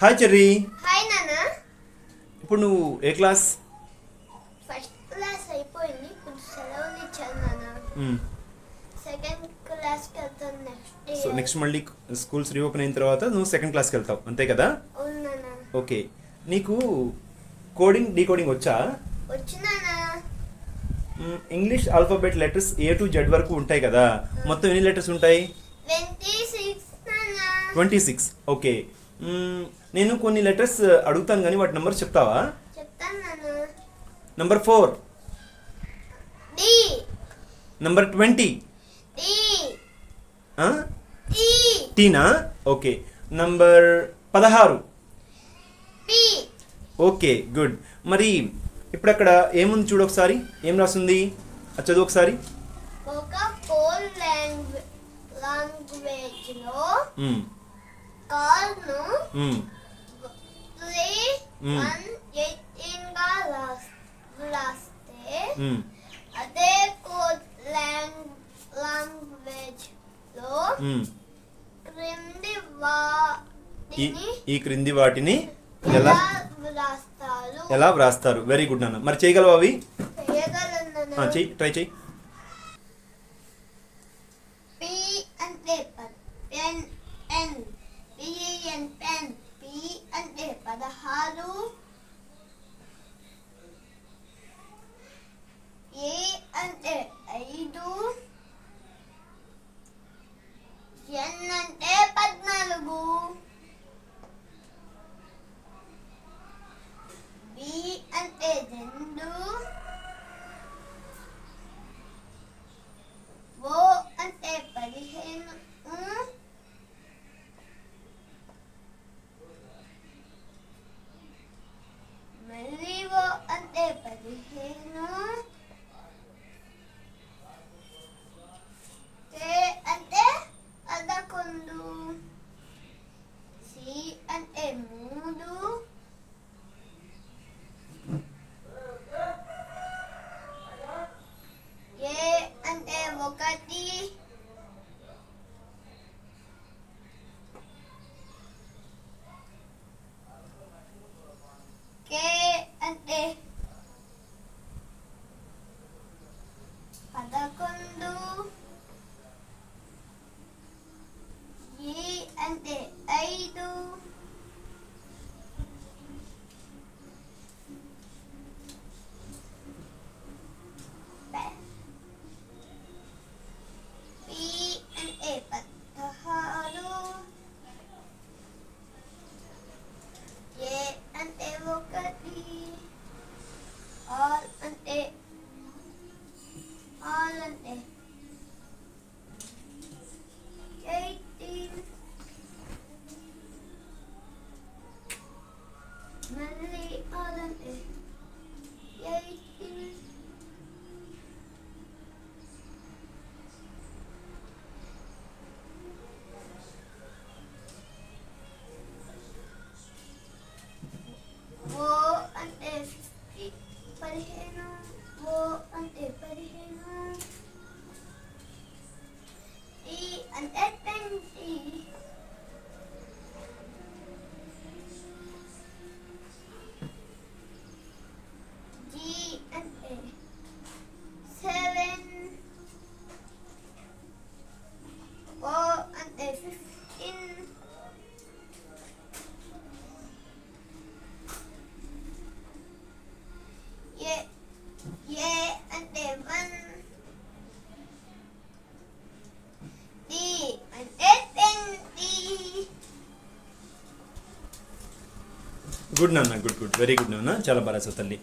Hi cherry. Hi నాన్న. ఇప్పుడు నువ్వు ఏ క్లాస్? ఫస్ట్ క్లాస్ అయిపోయింది, ఇప్పుడు సెలవులు ఇచ్చారు నాన్న. సెకండ్ క్లాస్కి వెళ్తాను నెక్స్ట్ సో నెక్స్ట్ మళ్ళీ స్కూల్స్ రీఓపెన్ అయిన తర్వాత నువ్వు సెకండ్ క్లాస్కి వెళ్తావు, అంతే కదా? అవును నాన్న. ఓకే, నీకు కోడింగ్ డీకోడింగ్ వచ్చా? వచ్చు నాన్న. English alphabet letters A to Z వరకు ఉంటాయి కదా, మొత్తం ఎన్ని లెటర్స్ ఉంటాయి? 26 నాన్న. 26. ఓకే, నేను కొన్ని లెటర్స్ అడుగుతాను కానీ వాటి నెంబర్ చెప్తావా? చెప్తాను నాన్న. Number 4, D. Number 20, D. T. టీనా? Okay, number 16, P. Okay good. మరి ఇప్పుడు అక్కడ ఏముంది చూడు ఒకసారి, ఏం రాస్తుంది అది చదువు ఒకసారి. ఒక ఫోర్ లాంగ్వేజ్ లో కాల్ ను 3:18 గా రాస్తే అదే కోడ్ లాంగ్వేజ్ లో ఈ క్రింది వాటిని ఎలా వ్రాస్తారు? వెరీ గుడ్ నాన్న. మరి చేయగలవు అవి? చెయ్యి, ట్రై చెయ్యి. P అంటే pen, N PEN pen, P అంటే 16, A అంటే 5, N అంటే 14, B అంటే 2, O అంటే 15, మళ్ళీ O అంటే 15, K అంటే 11, C అంటే 3, A అంటే 1, K అంటే 11, E అంటే 5, P అంటే 16, A అంటే 1, R అంటే 18, మళ్ళీ R అంటే 18, O అంటే 15, O అంటే 15, T అంటే 20, G అంటే 7, O అంటే 15, A అంటే 1, D అంటే 20. గుడ్ నాన్న, గుడ్ గుడ్, వెరీ గుడ్ నాన్న, చాలా బాగా రాసావు తల్లి.